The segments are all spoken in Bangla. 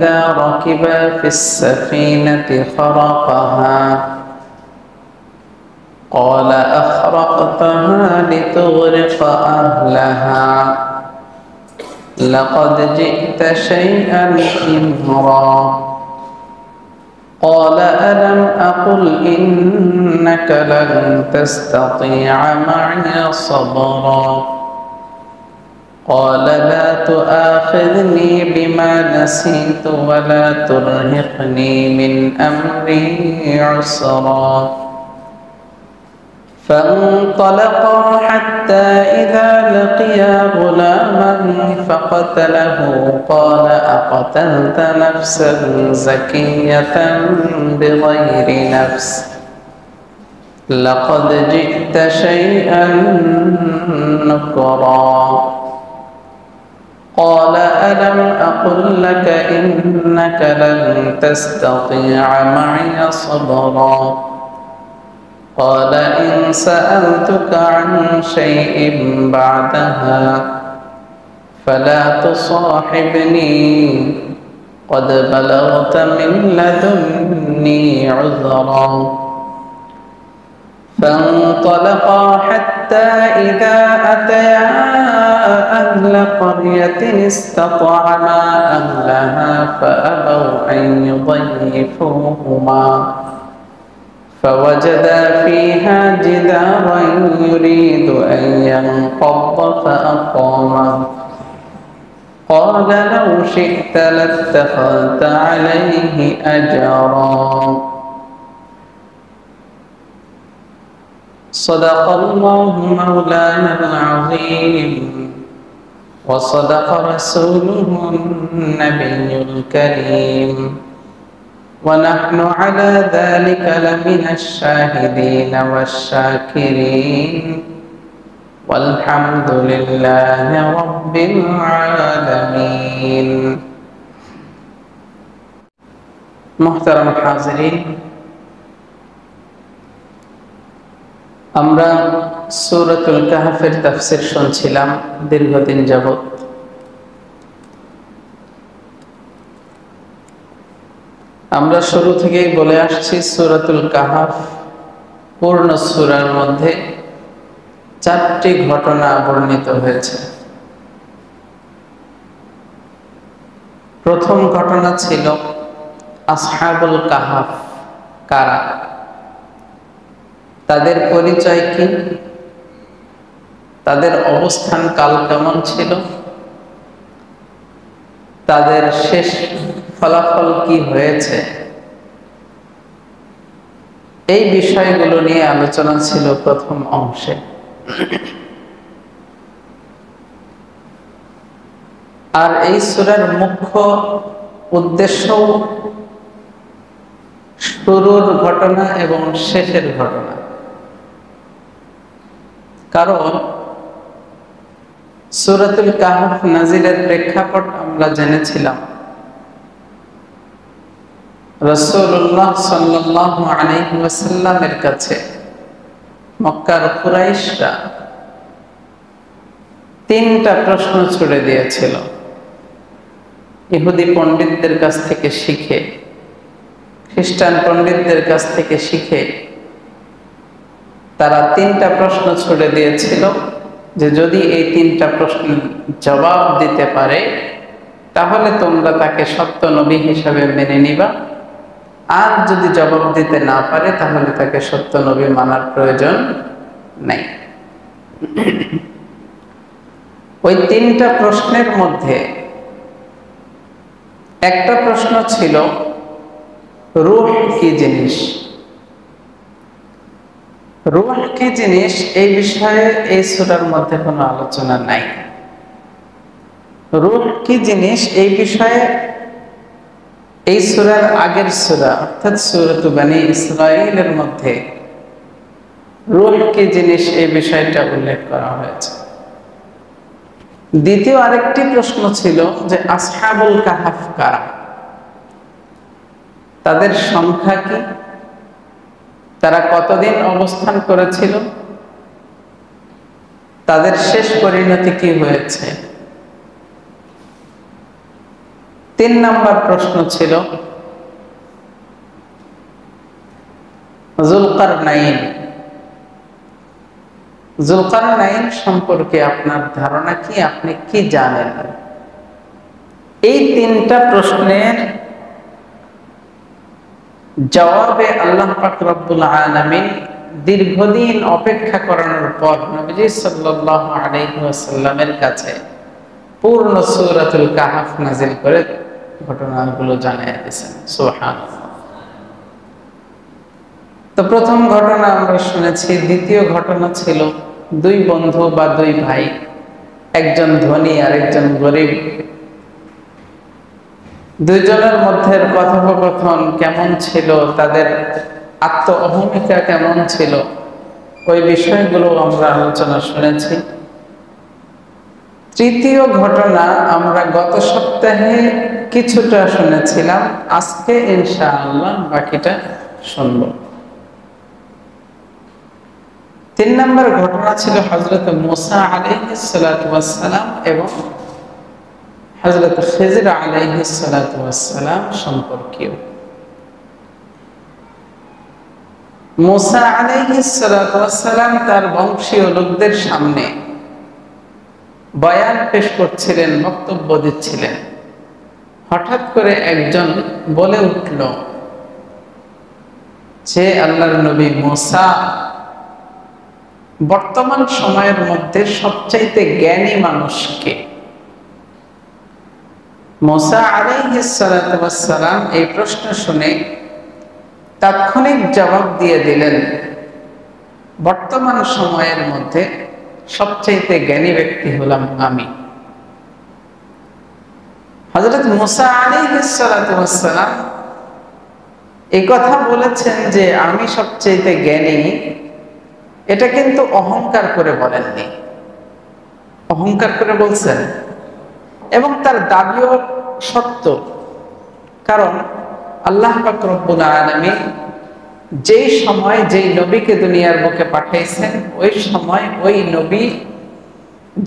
إذا ركب في السفينة خرقها قال أخرقتها لتغرق أهلها لقد جئت شيئا إمرا قال ألم أقل إنك لن تستطيع معي صبرا قال لا تؤاخذني بما نسيت ولا ترهقني من أمري عسرا فانطلقا حتى إذا لقيا غلاما فقتله قال أقتلت نفسا زكية بغير نفس لقد جئت شيئا نكرا قال ألم أقل لك إنك لن تستطيع معي صبرا قال إن سألتك عن شيء بعدها فلا تصاحبني قد بلغت من لدني عذرا فانطلقا حتى إذا أتيا أهل قرية استطعما أهلها فأبوا أن يضيفوهما فوجدا فيها جدارا يريد أن ينقض فأقامه قال لو شئت لاتخذت عليه أجرا صدق الله مولانا العظيم وصدق رسوله النبي الكريم ونحن على ذلك لمن الشاهدين والشاكرين والحمد لله رب العالمين محترم حاضرين আমরা সূরাতুল কাহফের তাফসীর শুনছিলাম দীর্ঘদিন যাবত। আমরা শুরু থেকেই বলে আসছি সূরাতুল কাহফ পূর্ণ সূরার মধ্যে 4টি ঘটনা বর্ণিত হয়েছে। প্রথম ঘটনা ছিল আসহাবুল কাহফ কারা, তাদের পরিচয় কি, তাদের অবস্থান কাল কেমন ছিল, তাদের শেষ ফলাফল কি হয়েছে, এই বিষয়গুলো নিয়ে আলোচনা ছিল প্রথম অংশে। আর এই সূরার মুখ্য উদ্দেশ্য শুরুর ঘটনা এবং শেষের ঘটনা। কারণ সূরাতুল কাহফ নাজিলের প্রেক্ষাপট আমরা জেনেছিলাম। রাসূলুল্লাহ সাল্লাল্লাহু আলাইহি ওয়াসাল্লামের কাছে মক্কার কুরাইশরা 3টা প্রশ্ন ছুড়ে দিয়েছিল ইহুদি পণ্ডিতদের কাছ থেকে শিখে, খ্রিস্টান পণ্ডিতদের কাছ থেকে শিখে। তারা 3টা প্রশ্ন ছুড়ে দিয়েছিল যে যদি এই 3টা প্রশ্নের জবাব দিতে পারে তাহলে তোমরা তাকে সত্য নবী হিসাবে মেনে নিবা, আর যদি জবাব দিতে না পারে তাহলে তাকে সত্য নবী মানার প্রয়োজন নেই। ওই 3টা প্রশ্নের মধ্যে একটা প্রশ্ন ছিল রূহ কি জিনিস। রূহ কি জিনিস এই বিষয়ে এই সূরার মধ্যে কোনো আলোচনা নাই। রূহ কি জিনিস এই বিষয়ে এই সূরার আগের সূরা অর্থাৎ সূরাতুল বনী ইসরাঈলের মধ্যে রূহ কি জিনিস এই বিষয়টা উল্লেখ করা হয়েছে। দ্বিতীয় আরেকটি প্রশ্ন ছিল যে আসহাবুল কাহফ কারা, তাদের সংখ্যা কি, তারা কতদিন অবস্থান করেছিল, তাদের শেষ পরিণতি কি হয়েছে। 3 নম্বর প্রশ্ন ছিল যুলকারনাইন। যুলকারনাইন সম্পর্কে আপনার ধারণা কি, আপনি কি জানেন? এই 3টা প্রশ্নের জবাবে আল্লাহ পাক রব্বুল আলামিন দীর্ঘদিন অপেক্ষা করানোর পর নবীজি সাল্লাল্লাহু আলাইহি ওয়াসাল্লামের কাছে পূর্ণ সূরাতুল কাহফ নাযিল করে ঘটনাগুলো জানিয়ে দিয়েছেন। সুবহানাল্লাহ। তো প্রথম ঘটনা আমরা শুনেছি। দ্বিতীয় ঘটনা ছিল 2 বন্ধু বা 2 ভাই, একজন ধনী আর একজন গরিব। দুইজনের মধ্যে কথোপকথন কেমন ছিল, তাদের আত্ম অহমিকা কেমন ছিল, ওই বিষয়গুলো আমরা আলোচনা শুনেছি। তৃতীয় ঘটনা আমরা গত সপ্তাহে কিছুটা শুনেছিলাম, আজকে ইনশাআল্লাহ বাকিটা শুনব। 3 নম্বর ঘটনা ছিল হযরত মূসা আলাইহিস সালাতু ওয়াস সালাম এবং হযরত খিজর আলাইহিস সালাতু ওয়াস সালাম সম্পর্কীয়। মূসা আলাইহিস সালাতু ওয়াস সালাম তার বংশীয় লোকদের সামনে বয়ান পেশ করছিলেন, বক্তব্য দিচ্ছিলেন। হঠাৎ করে একজন বলে উঠল যে আল্লাহর নবী মূসা বর্তমান সময়ের মধ্যে সবচাইতে জ্ঞানী মানুষ কে? মূসা আলাইহিস সালাতু ওয়াস সালাম এই প্রশ্ন শুনে তাৎক্ষণিক জবাব দিয়ে দিলেন, বর্তমান সময়ের মধ্যে সবচাইতে জ্ঞানী ব্যক্তি হলাম আমি। হযরত মূসা আলাইহিস সালাতু ওয়াস সালাম এই কথা বলেছেন যে আমি সবচাইতে জ্ঞানী, এটা কিন্তু অহংকার করে বলেননি, অহংকার করে বলছেন। এবং তার দাবিও সত্য, কারণ আল্লাহ পাক রব্বুল আলামিন যেই সময় যেই নবীকে দুনিয়ার বুকে পাঠাইছেন, ওই সময় ওই নবী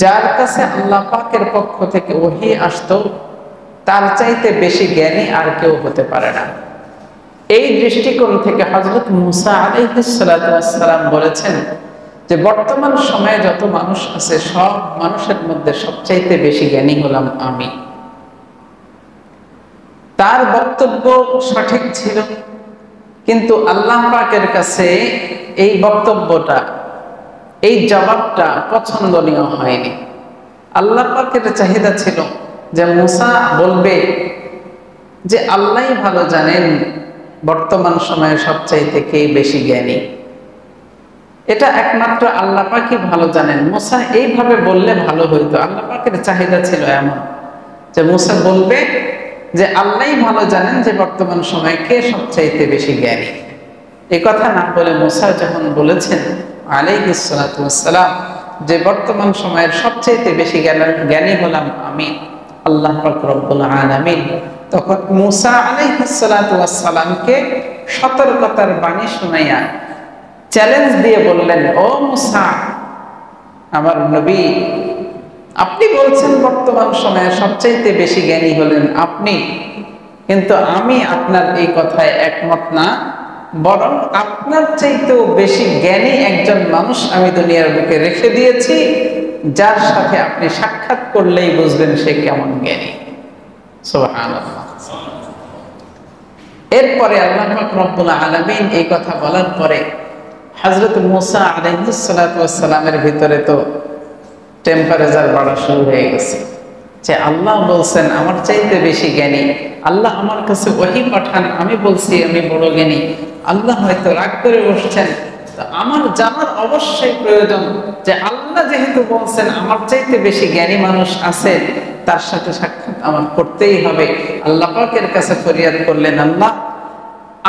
যার কাছে আল্লাহ পাকের পক্ষ থেকে ওহী আসতো, তার চাইতে বেশি জ্ঞানী আর কেউ হতে পারে না। এই দৃষ্টিকোণ থেকে হযরত মূসা আলাইহিস সালাতু ওয়াস সালাম বলেছেন যে বর্তমান সময়ে যত মানুষ আছে সব মানুষের মধ্যে সবচাইতে বেশি জ্ঞানী হলাম আমি। তার বক্তব্য সঠিক ছিল, কিন্তু আল্লাহ পাকের কাছে এই বক্তব্যটা, এই জবাবটা পছন্দনীয় হয়নি। আল্লাহ পাকের চাহিদা ছিল যে মূসা বলবে যে আল্লাহই ভালো জানেন বর্তমান সময়ে সবচাইতে কে বেশি জ্ঞানী। এটা একমাত্র আল্লাহ পাকই ভালো জানেন। মূসা এইভাবে বললে ভালো হইতো। আল্লাহ পাকের চাহিদা ছিল এমন যে মূসা বলবে যে আল্লাহই ভালো জানেন যে বর্তমান সময়ে কে সবচাইতে বেশি জ্ঞানী। এই কথা না বলে মূসা যখন বলেছেন আলাইহিস সালাতু ওয়াস সালাম যে বর্তমান সময়ের সবচাইতে বেশি জ্ঞানী হলাম আমি, আল্লাহ পাক রব্বুল আলামিন তখন মূসা আলাইহিস সালাতু ওয়াস সালামকে সতর্কতার বাণী শুনাইয়া চ্যালেঞ্জ দিয়ে বললেন, ও মূসা আমার নবী, আপনি বলছেন বর্তমান সময়ে সবচাইতে বেশি জ্ঞানী হলেন আপনি, কিন্তু আমি আপনার এই কথায় একমত না, বরং আপনার চাইতেও বেশি জ্ঞানী একজন মানুষ আমি দুনিয়ার বুকে রেখে দিয়েছি, যার সাথে আপনি সাক্ষাৎ করলেই বুঝবেন সে কেমন জ্ঞানী। সুবহানাল্লাহ। এরপরে আল্লাহ পাক রব্বুল আলামিন এই কথা বলার পরে হযরত মূসা আলাইহিস সালাতু ওয়াস সালামের ভিতরে তো টেম্পারেচার বাড়া শুরু হয়ে গেছে যে আল্লাহ বলছেন আমার চাইতে বেশি জ্ঞানী, আল্লাহ আমার কাছে ওহী পাঠান, আমি বলছি আমি বড় জ্ঞানী, আল্লাহ হয়তো রাগ করে বসছেন। তো আমার জানার অবশ্যই প্রয়োজন যে আল্লাহ যেহেতু বলছেন আমার চাইতে বেশি জ্ঞানী মানুষ আছে, তার সাথে সাক্ষাৎ আমার করতেই হবে। আল্লাহ পাকের কাছে ফরিয়াদ করলেন, আল্লাহ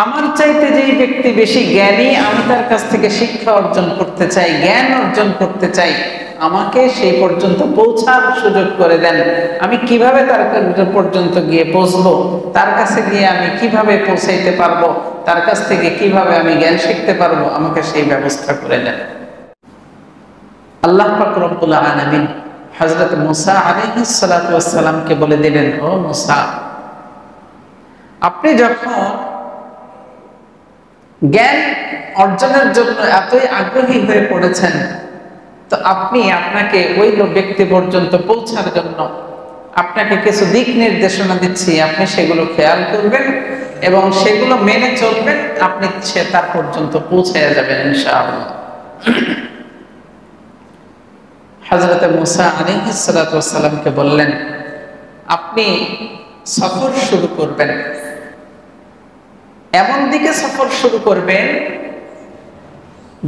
আমার চাইতে যেই ব্যক্তি বেশি জ্ঞানী, আমি তার কাছ থেকে শিক্ষা অর্জন করতে চাই, জ্ঞান অর্জন করতে চাই, আমাকে সেই পর্যন্ত পৌঁছার সুযোগ করে দেন। আমি কিভাবে তার পর্যন্ত গিয়ে পৌঁছবো, তার কাছে গিয়ে আমি কিভাবে পৌঁছাইতে পারবো, তার কাছ থেকে কিভাবে আমি জ্ঞান শিখতে পারবো, আমাকে সেই ব্যবস্থা করে দেন। আল্লাহ পাক রব্বুল আলামিন হযরত মূসা আলাইহিস সালাতু ওয়াস সালামকে বলে দিলেন, ও মূসা আপনি যখন জ্ঞান অর্জনের জন্য এতই আগ্রহী হয়ে পড়েছেন, তো আপনাকে ওই ব্যক্তি পর্যন্ত পৌঁছার জন্য আপনাকে কিছু দিক নির্দেশনা দিচ্ছি, আপনি সেগুলো খেয়াল করবেন এবং সেগুলো মেনে চলবেন, আপনি তার পর্যন্ত পৌঁছে যাবেন ইনশাআল্লাহ। হযরত মুসা আলাইহিস সালাতু ওয়াস সালামকে বললেন, আপনি সফর শুরু করবেন, এমন দিকে সফর শুরু করবেন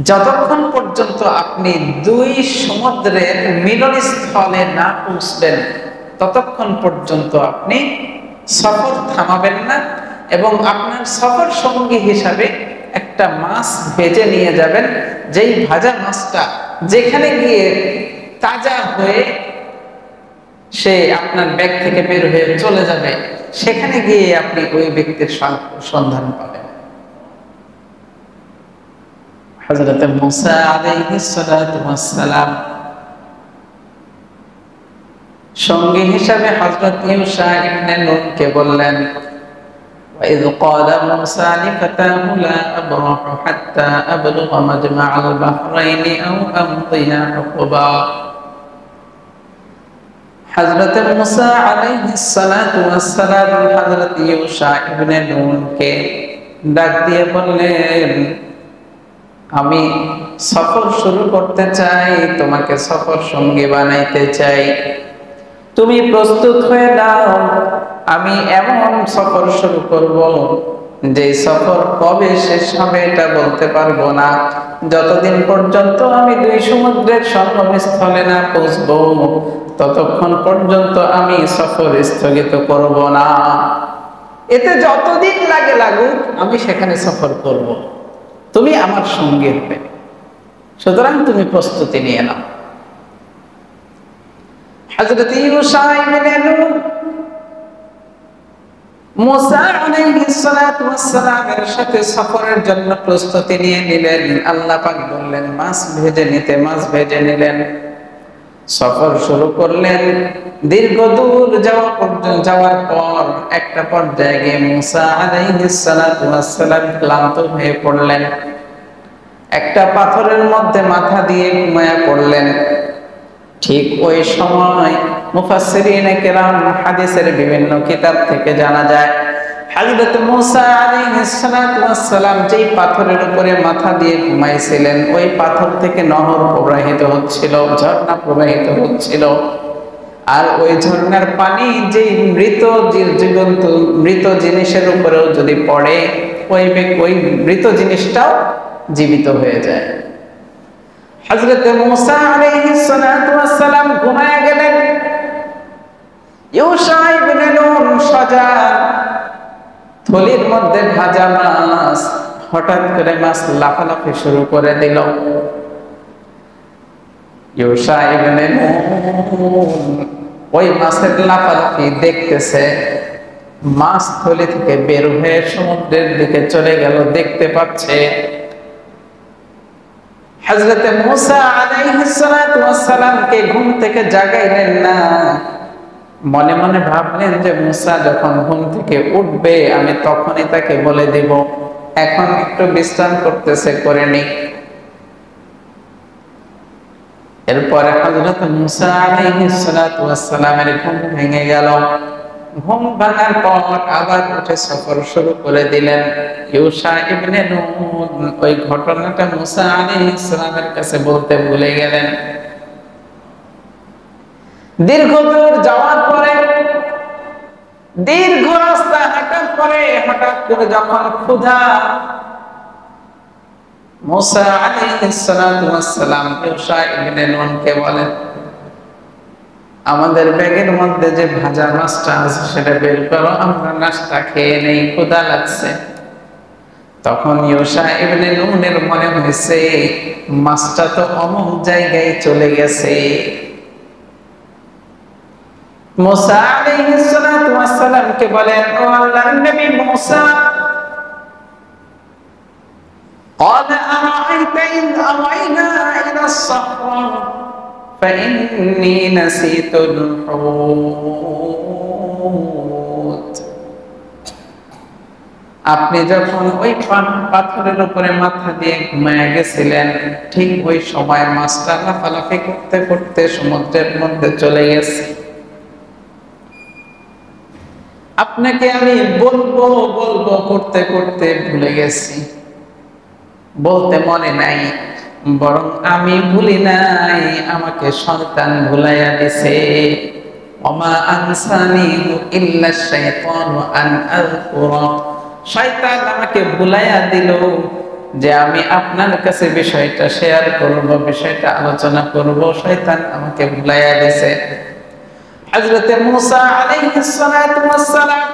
যতক্ষণ পর্যন্ত আপনি দুই সমুদ্রের মিলনস্থলে না পৌঁছবেন ততক্ষণ পর্যন্ত আপনি সফর থামাবেন না, এবং আপনার সফর সঙ্গী হিসাবে একটা মাছ ভেজে নিয়ে যাবেন, যেই ভাজা মাছটা যেখানে গিয়ে তাজা হয়ে সে আপনার ব্যাগ থেকে বের হয়ে চলে যাবে, সেখানে গিয়ে আপনি ওই ব্যক্তির সন্ধান পাবেন। হযরত মুসা আলাইহিস সালাতু ওয়াস সালাম সঙ্গী হিসাবে হযরত ইউশা ইবনে নুনকে বললেন, وَإِذْ قَالَ مُوسَى لِفَتَاهُ لَا أَبْرَحُ حَتَّى أَبْلُغَ مَجْمَعَ الْبَحْرَيْنِ أَوْ أَمْضِيَ حُقُبًا। হযরত মুসা আলাইহিস সালাতু ওয়াস সালাম হযরত ইউশা ইবনে নুনকে ডাক দিয়ে বললেন, আমি সফর শুরু করতে চাই, তোমাকে সফর সঙ্গী বানাইতে চাই, তুমি প্রস্তুত হয়ে দাও। আমি এমন সফর শুরু করব যে সফর কবে শেষ হবে এটা বলতে পারবো না, যতদিন পর্যন্ত আমি দুই সমুদ্রের সঙ্গমস্থলে না পৌঁছবো ততক্ষণ পর্যন্ত আমি সফর স্থগিত করব না। এতে যতদিন লাগে লাগুক আমি সেখানে সফর করব, তুমি আমার সঙ্গী হবে, সুতরাং তুমি প্রস্তুতি নিয়ে নাও। হযরত ইউশা ইবনে নুন মুসা আলাইহিস সালাতু ওয়াস সালামের সাথে সফরের জন্য প্রস্তুতি নিয়ে নিলেন। আল্লাহ পাক বললেন মাছ ভেজে নিতে, মাছ ভেজে নিলেন, সফর শুরু করলেন। দীর্ঘ দূর যাওয়ার পর একটা পর্যায়ে গিয়ে মুসা আলাইহিস সালাতু ওয়াস সালাম ক্লান্ত হয়ে পড়লেন, একটা পাথরের মধ্যে মাথা দিয়ে ঘুমায়া পড়লেন। ঠিক ওই সময় মুফাসসিরিনে কেরাম হাদিসের বিভিন্ন কিতাব থেকে জানা যায় হযরত মুসা আলাইহিস সালাতু ওয়াস সালাম যেই পাথরের উপরে মাথা দিয়ে ঘুমাইছিলেন, ওই পাথর থেকে নহর প্রবাহিত হচ্ছিল, ঝর্ণা প্রবাহিত হচ্ছিল। আর ওই ঝর্ণার পানি যেই মৃত জিনিসের উপরেও যদি পড়ে ওই মৃত জিনিসটাও জীবিত হয়ে যায়। হযরত মুসা আলাইহিস সালাতু ওয়াস সালাম ঘুমায় গেলেন। ইউশা ইবনে নুন সজাগ, থলির মধ্যে ভাজা মাছ, হঠাৎ করে মাছ লাফালাফি শুরু করে দিল। ইউশা ইবনে নুন ওই মাছের লাফালাফি দেখতেছে, মাছ থলি থেকে বের হয়ে সমুদ্রের দিকে চলে গেল, দেখতে পাচ্ছে। হযরত মুসা আলাইহিস সালাতু ওয়াস সালামকে ঘুম থেকে জাগাইলেন না, মনে মনে ভাবলেন যে মুসা যখন ঘুম থেকে উঠবে আমি তখনই তাকে বলে দিব, এখন একটু বিশ্রাম করতেছে, করে নি। এরপরে হযরত মুসা আলাইহিস সালাতু ওয়াস সালামের ঘুম ভেঙে গেল। ঘুম ভাঙার পর আবার উঠে সফর শুরু করে দিলেন। ইউশা ইবনে নুন ওই ঘটনাটা মুসা আলাইহিস সালামের কাছে বলতে ভুলে গেলেন। দীর্ঘ দূর যাওয়ার পরে, দীর্ঘ রাস্তা হাঁটার পরে হঠাৎ করে যখন ক্ষুধা, মুসা আলাইহিস সালাতু ওয়াস সালাম ইউশা ইবনে নুনকে বলেন, আমাদের ব্যাগের মধ্যে যে ভাজা মাছটা আছে সেটা বের করো, আমরা নাস্তা খেয়ে নেই, ক্ষুধা লাগছে। তখন ইউশা ইবনে নুনের মনে হয়েছে মাছটা তো অমুক জায়গায় চলে গেছে। মুসা আলাইহিস সালাতু ওয়াস সালামকে বলেন, ও আল্লাহর নবী মুসা, قال أرأيت إذ أوينا إلى الصخرة فإني نسيت الحوت আপনি যখন ওই পাথরের উপরে মাথা দিয়ে ঘুমায় গেছিলেন, ঠিক ওই সময় মাছটা লাফালাফি করতে করতে সমুদ্রের মধ্যে চলে গেছে। আপনাকে আমি বলবো বলবো করতে করতে ভুলে গেছি, বলতে মনে নাই, বরং আমি ভুলি নাই, আমাকে সন্তান ভুলাইয়া দিছে। ওমা আনসানিহু ইল্লা শাইতানু আন আযকুরা, শয়তান আমাকে ভুলাইয়া দিল যে আমি আপনার কাছে বিষয়টা শেয়ার করব, বিষয়টা আলোচনা করব, শয়তান আমাকে ভুলাইয়া দিছে। হযরতে মূসা আলাইহিস সালাতু ওয়াস সালাম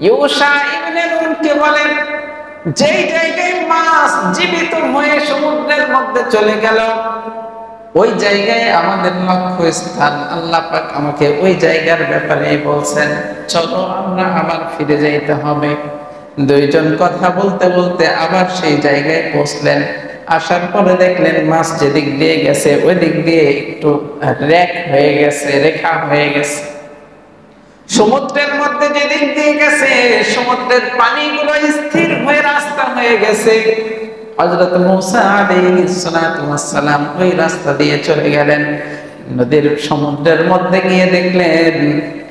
ইউশা ইবনে নূনকে বলেন, যেই জায়গায় মাছ জীবিত হয়ে সমুদ্রের মধ্যে চলে গেল, ওই জায়গায় আমাদের লক্ষ্য স্থান। আল্লাহ পাক আমাকে ওই জায়গার ব্যাপারে বলছেন, চলো আমরা আবার ফিরে যাইতে হবে। দুইজন কথা বলতে বলতে আবার সেই জায়গায় পৌঁছলেন। আসার পরে দেখলেন মাছ যেদিক দিয়ে গেছে ওই দিক দিয়ে একটু রেখা হয়ে গেছে। সমুদ্রের মধ্যে যেদিক দিয়ে গেছে সমুদ্রের পানিগুলো স্থির হয়ে রাস্তা হয়ে গেছে। হযরত মূসা আলাইহিস সালাতু ওয়াস সালাম ওই রাস্তা দিয়ে চলে গেলেন। নদীর সমুদ্রের মধ্যে গিয়ে দেখলেন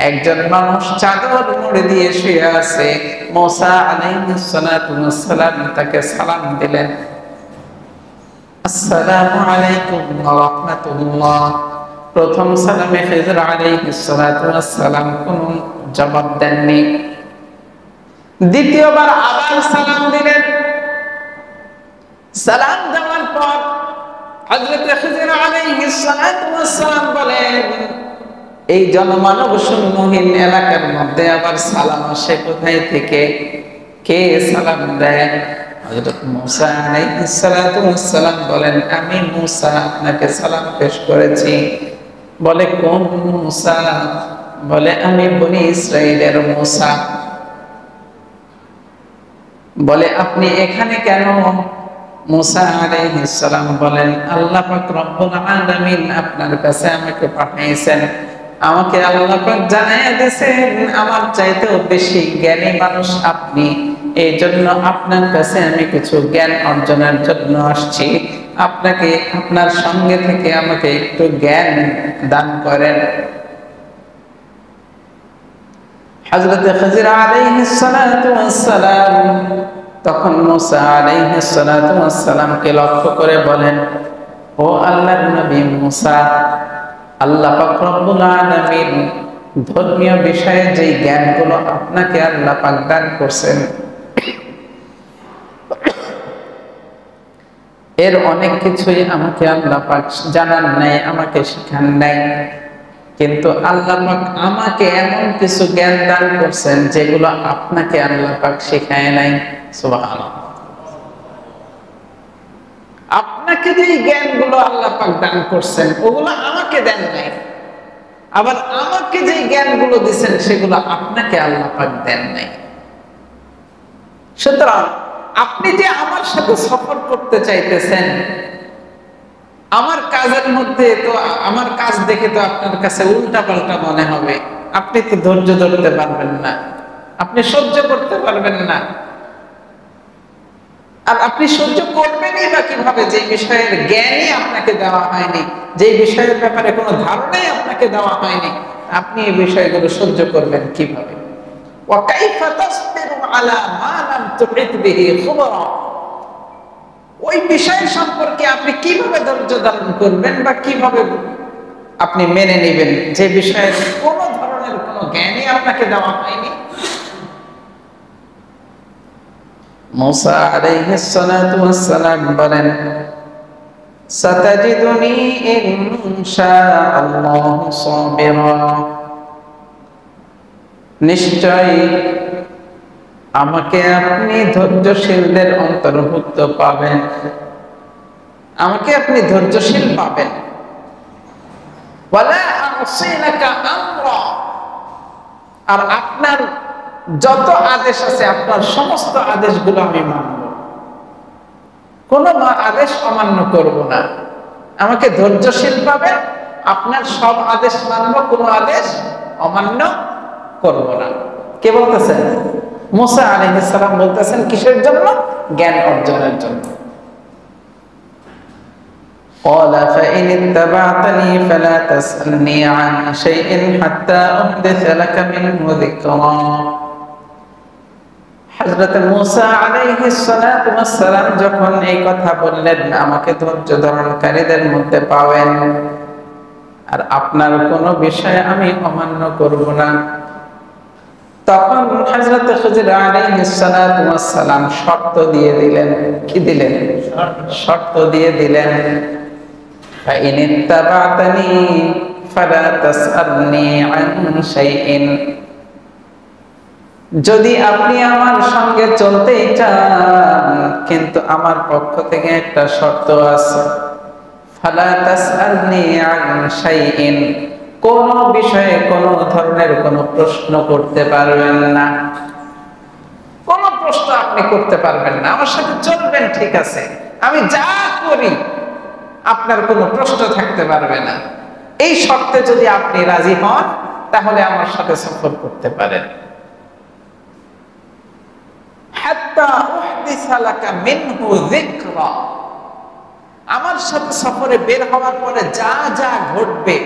একজন মানুষ চাদর মুড়ি দিয়ে শুয়ে আছে। মূসা আলাইহিস সালাতু ওয়াস সালাম তাকে সালাম দিলেন, আসসালামু আলাইকুম ওয়া রাহমাতুল্লাহ। প্রথম সালামে খিজর আলাইহিস সালাতু ওয়াস সালাম কোনো জবাব দেননি। দ্বিতীয়বার আবার সালাম দিলেন। সালাম দেওয়ার পর হযরত খিজর আলাইহিস সালাতু ওয়াস সালাম বলেন, এই জনমানব শূন্যহীন এলাকার মধ্যে আবার সালাম আসে কোথায় থেকে? কে সালাম দেয়? হযরত মূসা আলাইহিস সালাতু ওয়াস সালাম বলেন, আমি মূসা আপনাকে সালাম পেশ করেছি। বলে, কোন মূসা? বলে, আমি বনি ইসরাইলের মূসা। বলে, আপনি এখানে কেন? মূসা আলাইহিস সালাম বলেন, আল্লাহ পাক রব্বুল আলামিন আপনার কাছে আমাকে পাঠিয়েছেন। আমাকে আল্লাহ পাক জানাইয়া দিয়েছেন আমার চাইতেও বেশি জ্ঞানী মানুষ আপনি। এই জন্য আপনার কাছে আমি কিছু জ্ঞান অর্জনের জন্য আসছি। আপনাকে আপনার সঙ্গে থেকে আমাকে একটু জ্ঞান দান করেন। হযরত খিজর আলাইহিস সালাতু ওয়াস সালাম তখন মূসা আলাইহিস সালাতু ওয়াস সালামকে লক্ষ্য করে বলেন, ও আল্লাহর নবী মূসা, আল্লাহ পাক রব্বুল আলামিন ধর্মীয় বিষয়ে যে জ্ঞানগুলো আপনাকে আল্লাহ পাক দান করছেন, এর অনেক কিছুই আমাকে আল্লাহ পাক জানান নাই, আমাকে শিখান নাই। কিন্তু আল্লাহ পাক আমাকে এমন কিছু জ্ঞান দান করছেন যেগুলো আপনাকে আল্লাহ পাক শেখায় নাই। সুবহানাল্লাহ। আপনাকে যে জ্ঞানগুলো আল্লাহ পাক দান করছেন ওগুলো আমাকে দেন নাই, আবার আমাকে যে জ্ঞানগুলো দিয়েছেন সেগুলো আপনাকে আল্লাহ পাক দেন নাই। সুতরাং আপনি যে আমার সাথে সফর করতে চাইতেছেন, আমার কাজের মধ্যে তো আমার কাজ দেখে তো আপনার কাছে উল্টা পাল্টা মনে হবে। আপনি তো ধৈর্য ধরতে পারবেন না, আপনি সহ্য করতে পারবেন না। আর আপনি সহ্য করবেনই বা কিভাবে যে বিষয়ের জ্ঞানই আপনাকে দেওয়া হয়নি, যে বিষয়ের ব্যাপারে কোনো ধারণাই আপনাকে দেওয়া হয়নি, আপনি এই বিষয়গুলো সহ্য করবেন কিভাবে? ওয়া কাইফা তাসবিরু আলা মা লাম তুহিত বিহি খুবরা, ওই বিষয় সম্পর্কে আপনি কিভাবে ধৈর্য ধারণ করবেন বা কিভাবে আপনি মেনে নেবেন যে বিষয়ের কোনো ধরনের কোনো জ্ঞানই আপনাকে দেওয়া হয়নি? মূসা আলাইহিস সালাতু ওয়াস সালাম বলেন, সাতাজিদুনি ইনশাআল্লাহু সাবিরা, নিশ্চয় আমাকে আপনি ধৈর্যশীলদের অন্তর্ভুক্ত পাবেন, আমাকে আপনি ধৈর্যশীল পাবেন। ওয়ালা আ'সি লাকা আমরা, আর আপনার যত আদেশ আছে আপনার সমস্ত আদেশগুলো আমি মানব, কোনো আদেশ অমান্য করব না। আমাকে ধৈর্যশীল পাবেন, আপনার সব আদেশ মানব, কোনো আদেশ অমান্য করব না। কে বলতেছেন? মুসা আলাইহিস সালাম বলতেছেন কিসের জন্য? জ্ঞান অর্জনের জন্য। قال فإن اتبعتني فلا تسألني عن شيء حتى أحدث لك منه ذكرا। হযরত মুসা আলাইহিস সালাতু ওয়াস সালাম যখন এই কথা বললেন, আমাকে ধৈর্য ধারণকারীদের মধ্যে পাবেন আর আপনার কোনো বিষয়ে আমি অমান্য করব না, তখন হযরত খিজির আলাইহিস সালাতু ওয়াস সালাম শর্ত দিয়ে দিলেন। কি দিলেন? শর্ত দিয়ে দিলেন, فإن اتبعتني فلا تسألني عن شيء। যদি আপনি আমার সঙ্গে চলতেই চান, কিন্তু আমার পক্ষ থেকে একটা শর্ত আছে, ফালা তাসআলনি আন শাইইন, কোন বিষয়ে কোন ধরনের কোন প্রশ্ন করতে পারবেন না। কোন প্রশ্ন আপনি করতে পারবেন না, আমার সাথে চলবেন ঠিক আছে, আমি যা করি আপনার কোনো প্রশ্ন থাকতে পারবে না। এই শর্তে যদি আপনি রাজি হন তাহলে আমার সাথে সফর করতে পারেন। হাত্তা উহদিসা লাকা মিনহু যিকরা, আমার সাথে সফরে বের হওয়ার পরে যা যা ঘটবে,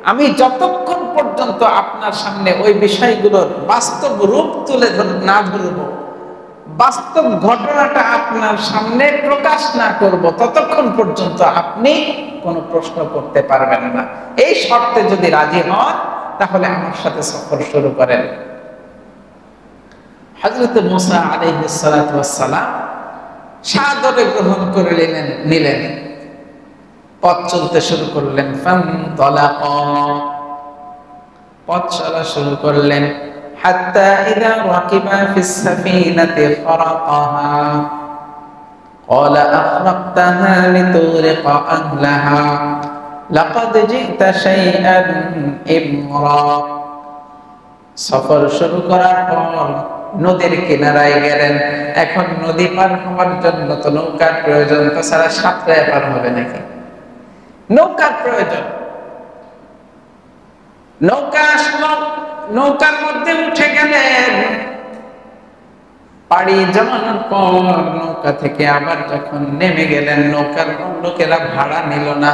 আমি যতক্ষণ পর্যন্ত আপনার সামনে ওই বিষয়গুলোর বাস্তব রূপ তুলে না ধরব, বাস্তব ঘটনাটা আপনার সামনে প্রকাশ না করব, ততক্ষণ পর্যন্ত আপনি কোনো প্রশ্ন করতে পারবেন না। এই শর্তে যদি রাজি হন তাহলে আমার সাথে সফর শুরু করেন। হযরত মুসা আলাইহিস সালাতু ওয়াস সালাম সাদরে গ্রহণ করে নিলেন, পথ চলতে শুরু করলেন। ফানতালাকা, পথ চলা শুরু করলেন। হাত্তা ইযা রাকিবা ফিস সাফিনাতি খারাকাহা ক্বালা আখরাকতাহা লিতুগরিকা আহলাহা লাকাদ জি'তা শাইআন ইমরা। সফর শুরু করার পর নদীর কিনারায় গেলেন। এখন নদী পার হওয়ার জন্য তো নৌকার প্রয়োজন, তাছাড়া সাঁতরে পার হবে নাকি? নৌকার প্রয়োজন। নৌকা আসলো, নৌকার মধ্যে উঠে গেলেন। পাড়ি জমানোর পর নৌকা থেকে আবার যখন নেমে গেলেন, নৌকার লোকেরা ভাড়া নিল না।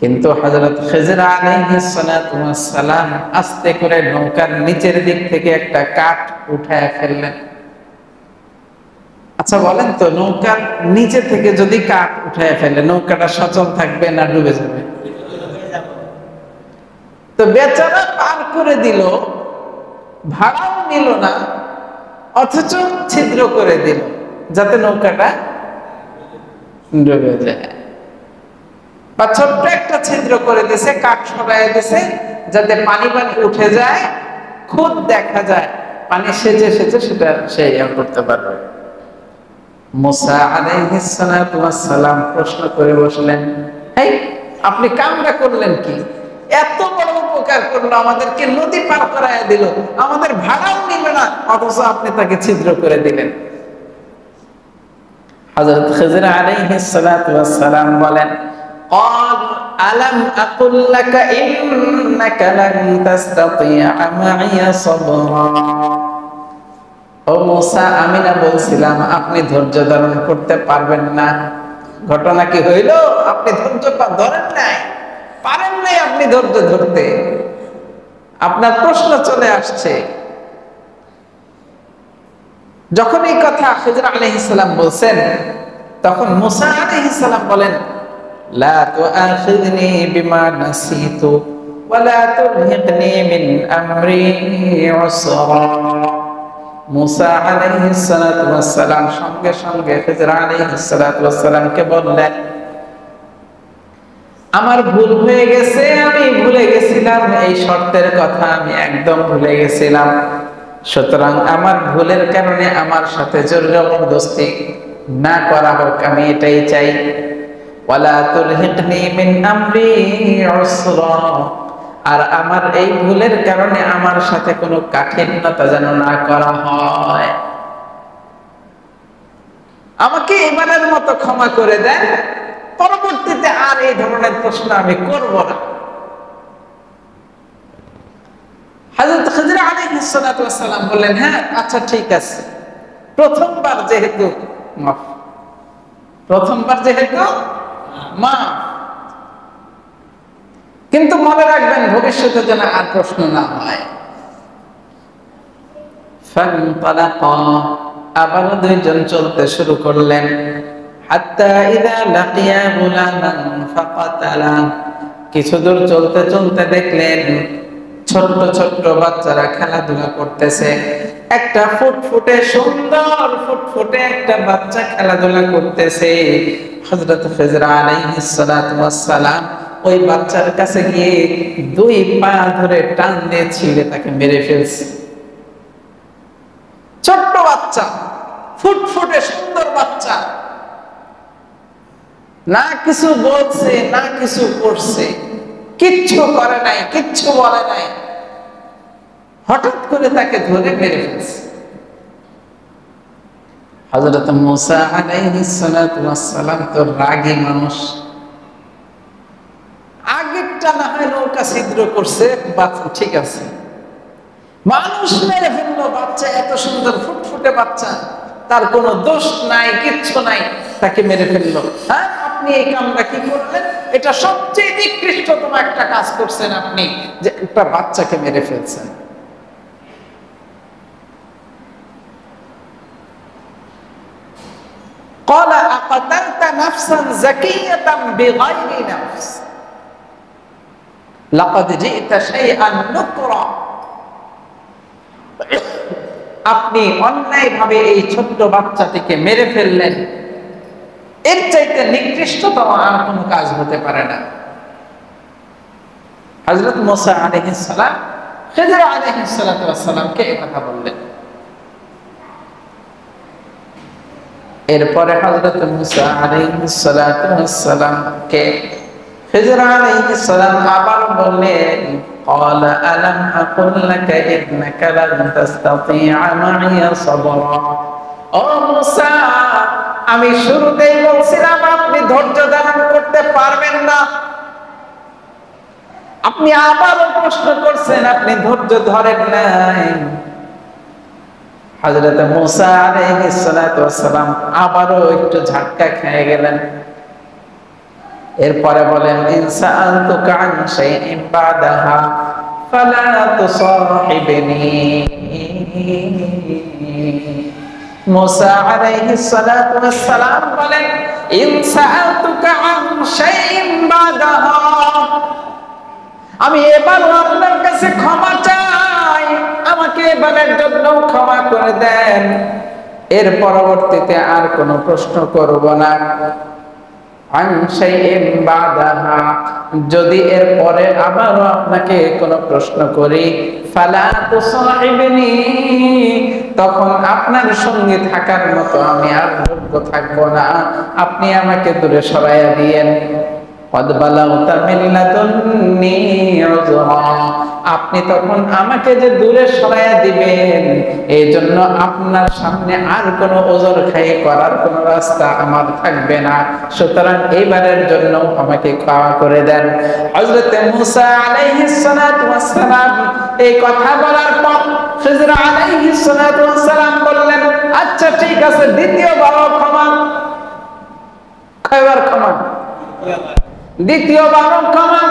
কিন্তু হযরত খিজির আলাইহিস সালাতু ওয়াস সালাম আস্তে করে নৌকার নিচের দিক থেকে একটা কাঠ উঠায় ফেললেন। আচ্ছা বলেন তো, নৌকার নিচে থেকে যদি কাঠ উঠায় ফেলে নৌকাটা সচল থাকবে না ডুবে যাবে? তো বেচারা পার করে দিল, ভাড়াও নিল না, অথচ ছিদ্র করে দিল যাতে নৌকাটা ডুবে যায়। বা ছোট্ট একটা ছিদ্র করে দিছে, কাঠ সরাইয়া দিছে যাতে পানি উঠে যায়, খুদ দেখা যায়, পানি সেচে সেচে সেটা সে করতে পারবে। মুসা আলাইহিস সালাতু ওয়াস সালাম প্রশ্ন করে বসলেন, এই আপনি কামটা করলেন কি? এত বড় উপকার করলো, আমাদেরকে নদী পার করাইয়া দিল, আমাদের ভাড়াও নিল না, অথচ আপনি তাকে ছিদ্র করে দিলেন। হযরত খিজির আলাইহিস সালাতু ওয়াস সালাম বলেন, قال ألم أقل لك إنك لن تستطيع معي صبرا। ও মুসা, আমি না বলছিলাম আপনি ধৈর্য ধারণ করতে পারবেন না? ঘটনা কি হইল? আপনি ধৈর্য ধরেন নাই, পারেন নাই আপনি ধৈর্য ধরতে, আপনার প্রশ্ন চলে আসছে। যখন এই কথা খিজির আলাইহিস সালাম বলছেন, তখন মুসা আলাইহিস সালাম বলেন, লা তুআখিযনি বিমা নাসিতু ওয়া লা তুরহিকনি মিন আমরি উসরা। মুসা আলাইহিস সালাতু ওয়াস সালাম সঙ্গে সঙ্গে খিজির আলাইহিস সালাতু ওয়াস সালামকে বললেন, আমার ভুল হয়ে গেছে, আমি ভুলে গেছিলাম, এই শর্তের কথা আমি একদম ভুলে গেছিলাম। সুতরাং আমার ভুলের কারণে আমার সাথে জবরদস্তি না করা হোক, আমি এটাই চাই। ওয়ালা তুরহিকনি মিন আমরি উসরা, আর আমার এই ভুলের কারণে আমার সাথে কোনো কাঠিন্যতা যেন না করা হয়। আমাকে এবারের মতো ক্ষমা করে দেন, পরবর্তীতে আর এই ধরনের প্রশ্ন আমি করব না। হযরত খিজর আলাইহিস সালাতু ওয়াস সালাম বললেন, হ্যাঁ আচ্ছা ঠিক আছে, প্রথমবার যেহেতু মাফ, প্রথমবার যেহেতু মাফ, কিন্তু মনে রাখবেন ভবিষ্যতে যেন আর প্রশ্ন না হয়। ফানতালাকা, আবার দুইজন চলতে শুরু করলেন। হাত্তা ইযা লাকিয়া গুলামান ফাকাতালা, কিছু দূর চলতে চলতে দেখলেন ছোট্ট ছোট্ট বাচ্চারা খেলাধুলা করতেছে। একটা ফুটফুটে সুন্দর ফুটফুটে একটা বাচ্চা খেলাধুলা করতেছে। হযরত খিজর আলাইহিস সালাতু ওয়াস সালাম ওই বাচ্চার কাছে গিয়ে দুই পা ধরে টান দিয়ে ছিঁড়ে তাকে মেরে ফেলছে। ছোট্ট বাচ্চা, ফুটফুটে সুন্দর বাচ্চা, না কিছু বলছে না কিছু করছে, কিচ্ছু করে নাই, কিচ্ছু বলে নাই, হঠাৎ করে তাকে ধরে মেরে ফেলছে। হযরত মূসা আলাইহিস সালাতু ওয়াস সালাম তো রাগী মানুষ, আগেরটা না হয় নৌকা ছিদ্র করছে, বাচ্চা ঠিক আছে, মানুষ মেরে ফেললো, বাচ্চা এত সুন্দর ফুটফুটে বাচ্চা, তার কোনো দোষ নাই, কিচ্ছু নাই, তাকে মেরে ফেললো। হ্যাঁ, আপনি এই কামটা কি করলেন? এটা সবচেয়ে নিকৃষ্টতম একটা কাজ করছেন আপনি, যে একটা বাচ্চাকে মেরে ফেলছেন। قال أقتلت نفسا زكية بغير نفس لقد جئت شيئا نكرا, আপনি অন্যায়ভাবে এই ছোট্ট বাচ্চাটিকে মেরে ফেললেন, এর চাইতে নিকৃষ্টতম আর কোনো কাজ হতে পারে না। হযরত মূসা আলাইহিস সালাম খিজর আলাইহিস সালাতু ওয়াস সালামকে এই কথা বললেন। এরপরে হযরত মূসা আলাইহিস সালাতু ওয়াস সালামকে খিজর আলাইহিস সালাম আবার বললেন, قال ألم أقل لك إنك لن تستطيع معي صبرا, ও মূসা, আমি শুরুতেই বলছিলাম আপনি ধৈর্য ধারণ করতে পারবেন না। আপনি আবারও প্রশ্ন করছেন, আপনি ধৈর্য ধরেন নাই। হযরত মূসা আলাইহিস সালাতু ওয়াস সালাম আবারও একটু ঝাটকা খেয়ে গেলেন। এরপরে বলেন, ইন সাআলতুকা আন শাইইন বাদাহা ফালা তুসাহিবনি। মূসা আলাইহিস সালাতু ওয়াস সালাম বলেন, ইন সাআলতুকা আন শাইইন বাদাহা, আমি এবারও আপনার কাছে ক্ষমা চাই, আমাকে এবারের জন্য ক্ষমা করে দেন, এর পরবর্তীতে আর কোনো প্রশ্ন করব না। আন শাইইন বাদাহা, যদি এর পরে আবারও আপনাকে কোনো প্রশ্ন করি, ফালা তুসাহিবনি, তখন আপনার সঙ্গে থাকার মতো আমি আর যোগ্য থাকবো না, আপনি আমাকে দূরে সরাইয়া দিয়েন। কদ বালাগতা মিন লাদুন্নি উযরা, আপনি তখন আমাকে যে দূরে সরাইয়া দিবেন, এই জন্য আপনার সামনে আর কোনো ওজর খাই করার কোনো রাস্তা আমার থাকবে না, সুতরাং এইবারের জন্য আমাকে ক্ষমা করে দেন। হযরত মূসা আলাইহিস সালাতু ওয়াস সালাম এই কথা বলার পর খিজর আলাইহিস সালাতু ওয়াস সালাম বললেন, আচ্ছা ঠিক আছে, দ্বিতীয়বারও ক্ষমা। কয়বার ক্ষমা? দ্বিতীয়বারও ক্ষমা।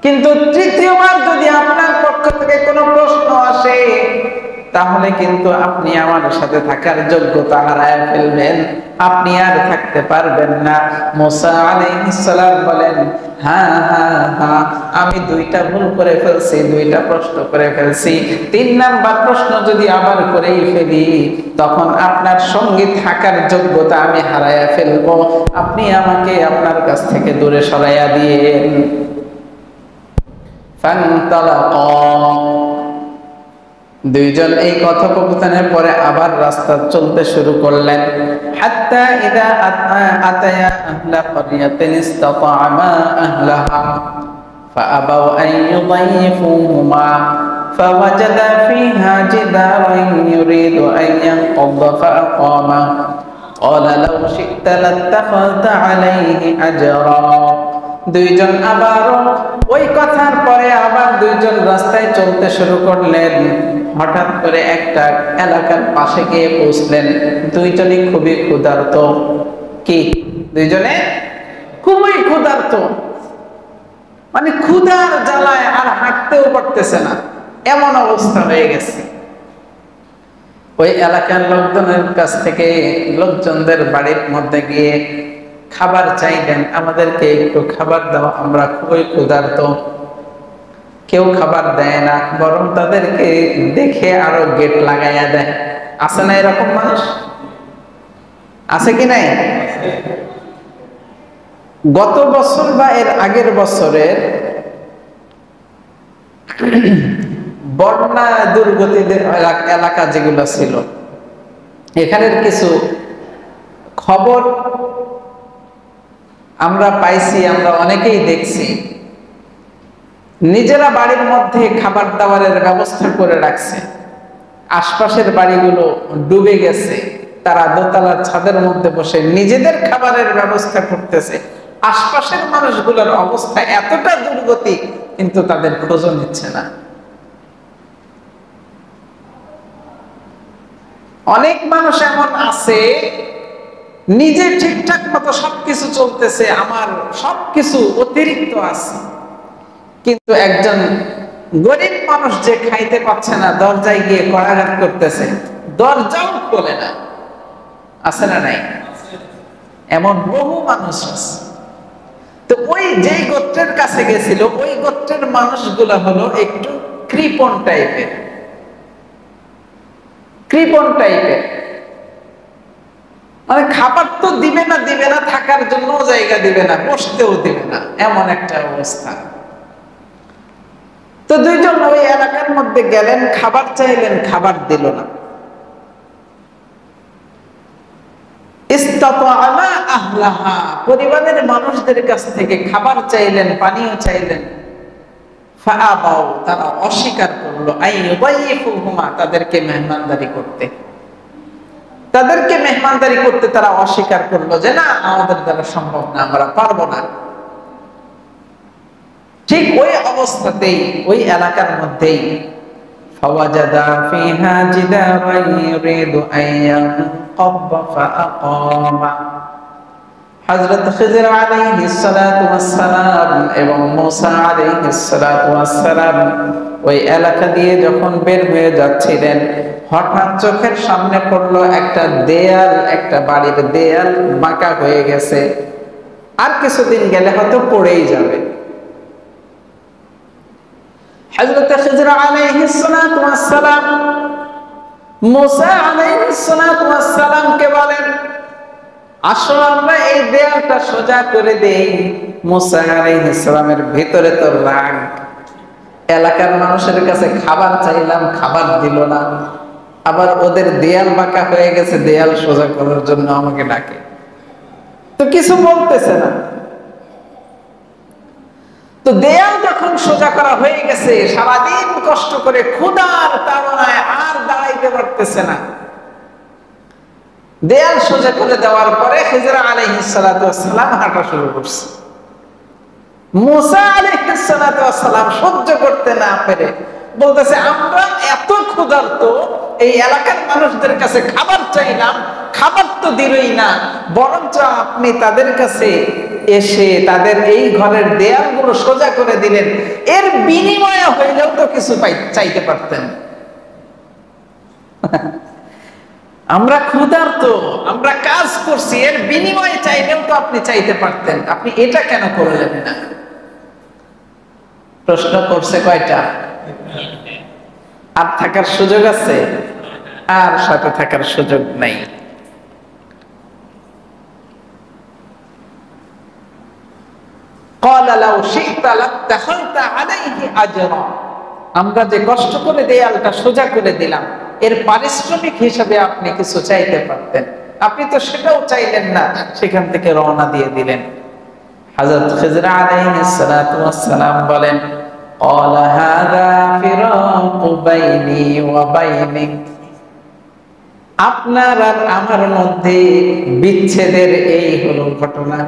কিন্তু তৃতীয়বার যদি আপনার পক্ষ থেকে কোনো প্রশ্ন আসে, তাহলে কিন্তু আপনি আমার সাথে থাকার যোগ্যতা হারায় ফেলবেন, আপনি আর থাকতে পারবেন না। মূসা আলাইহিস সালাম বলেন, হ্যাঁ হ্যাঁ হ্যাঁ, আমি দুইটা ভুল করে ফেলছি, দুইটা প্রশ্ন করে ফেলছি, 3 নাম্বার প্রশ্ন যদি আবার করেই ফেলি, তখন আপনার সঙ্গে থাকার যোগ্যতা আমি হারায়া ফেলবো, আপনি আমাকে আপনার কাছ থেকে দূরে সরাইয়া দিয়েন। ফানতালাকা, দুইজন এই কথোপকথনের পরে আবার রাস্তা চলতে শুরু করলেন। হাত্তা ইযা আতায়া আহলা ক্বরিয়াতিন ইসতাতা'আমা আহলাহা ফাআবাউ আন ইউদাইফুহুমা ফাওয়াজাদা ফিহা জিদারান ইউরিদু আন ইয়ানqadha ফাআকামা ক্বালা লাউ শি'তা লাত্তাখাযতা আলাইহি আজরা দুইজন আবার ওই কথার পরে আবার দুইজন রাস্তায় চলতে শুরু করলেন। হঠাৎ করে একটা এলাকার পাশে গিয়ে পৌঁছলেন। দুইজনই খুবই ক্ষুধার্ত। কি? দুইজনে খুবই ক্ষুধার্ত, মানে ক্ষুধার জ্বালায় আর হাঁটতেও পারতেছে না, এমন অবস্থা হয়ে গেছে। ওই এলাকার লোকজনের কাছ থেকে, লোকজনদের বাড়ির মধ্যে গিয়ে খাবার চাইলেন, আমাদেরকে একটু খাবার দাও, আমরা খুবই ক্ষুধার্ত। কেউ খাবার দেয় না, বরং তাদেরকে দেখে আরো গেট লাগাইয়া দেয়। আছে না এরকম মানুষ? আছে কি নাই? গত বছর বা এর আগের বছরের বন্যা দুর্গতিদের এলাকা যেগুলো ছিল, এখানের কিছু খবর আমরা পাইছি, আমরা অনেকেই দেখছি। নিজেরা বাড়ির মধ্যে খাবার দাবারের ব্যবস্থা করে রাখছে, আশপাশের বাড়িগুলো ডুবে গেছে, তারা দোতলার ছাদের মধ্যে বসে নিজেদের খাবারের ব্যবস্থা করতেছে। আশপাশের মানুষগুলোর অবস্থা এতটা দুর্গতি, কিন্তু তাদের খোঁজও নিচ্ছে না। অনেক মানুষ এমন আছে, নিজে ঠিকঠাক মতো সবকিছু চলতেছে, আমার সবকিছু অতিরিক্ত আছে, কিন্তু একজন গরিব মানুষ যে খাইতে পাচ্ছে না, দরজায় গিয়ে কড়াঘাত করতেছে, দরজাও খোলে না। আছে না নাই? এমন বহু মানুষ আছে। তো ওই যেই গোত্রের কাছে গেছিল, ওই গোত্রের মানুষগুলা হলো একটু কৃপণ টাইপের। কৃপণ টাইপের মানে খাবার তো দিবে না, থাকার জন্য জায়গা দিবে না, বসতেও দিবে না, এমন একটা অবস্থা। তো দুইজন ওই এলাকার মধ্যে গেলেন, খাবার চাইলেন, খাবার দিল না। ইস্তাতাআনা আহলাহা, পরিবারের মানুষদের কাছ থেকে খাবার চাইলেন, পানীয় চাইলেন। ফাআবাউ, তারা অস্বীকার করলো। আইয়ুদাইফুহুমা, তাদেরকে মেহমানদারি করতে, তারা অস্বীকার করলো যে না, আমাদের দ্বারা সম্ভব না, আমরা পারবো না। ঠিক ওই অবস্থাতেই ওই এলাকার মধ্যেই ফাওয়াজাদা ফিহা জিদারান ইউরিদু আইয়ানকাব্বা ফাআকামা, হযরত খিজর আলাইহিস সালাতু ওয়াস সালাম এবং মূসা আলাইহিস সালাতু ওয়াস সালাম ওই এলাকা দিয়ে যখন বের হয়ে যাচ্ছিলেন, হঠাৎ চোখের সামনে পড়লো একটা দেয়াল, একটা বাড়ির দেয়াল বাঁকা হয়ে গেছে, আর কিছুদিন গেলে হয়তো পড়েই যাবে। হযরত খিজর আলাইহিস সালাতু ওয়াস সালাম মূসা আলাইহিস সালাতু ওয়াস সালামকে বলেন, আসলে আমরা এই দেয়ালটা সোজা করে দেই। মূসা আলাইহিস সালামের ভিতরে তো রাগ, এলাকার মানুষের কাছে খাবার চাইলাম, খাবার দিল না, আবার ওদের দেয়াল বাঁকা হয়ে গেছে, দেয়াল সোজা করার জন্য আমাকে ডাকে, তো কিছু বলতেছে না। তো দেয়াল যখন সোজা করা হয়ে গেছে, সারাদিন কষ্ট করে ক্ষুধার তাড়নায় আর দাঁড়াইতে পারতেছে না, দেয়াল সোজা করে দেওয়ার পরে খিজর আলাইহিস সালাতু ওয়াস সালাম হাঁটা শুরু করছে। মূসা আলাইহিস সালাতু ওয়াস সালাম সহ্য করতে না পেরে বলতেছে, আমরা এত ক্ষুধার্ত, এই এলাকার মানুষদের কাছে খাবার চাইলাম, খাবার তো দিলই না, বরঞ্চ আপনি তাদের কাছে এসে তাদের এই ঘরের দেয়ালগুলো সোজা করে দিলেন, এর বিনিময়ে হইলেও তো কিছু চাইতে পারতেন। আমরা ক্ষুধার্ত, আমরা কাজ করছি, এর বিনিময়ে চাইলেও তো আপনি চাইতে পারতেন, আপনি এটা কেন করলেন না? প্রশ্ন করছে কয়টা? আর থাকার সুযোগ আছে? আর সাথে থাকার সুযোগ নাই। আমরা যে কষ্ট করে দেয়ালটা সোজা করে দিলাম, এর পারিশ্রমিক হিসাবে আপনি কিছু চাইতে পারতেন, আপনি তো সেটাও চাইলেন না, সেখান থেকে রওনা দিয়ে দিলেন। হযরত খিজর আলাইহিস সালাতু ওয়াস সালাম বলেন, ক্বালা হাযা ফিরাকু বাইনি ওয়া বাইনিক, আপনার আর আমার মধ্যে বিচ্ছেদের এই হলো ঘটনা।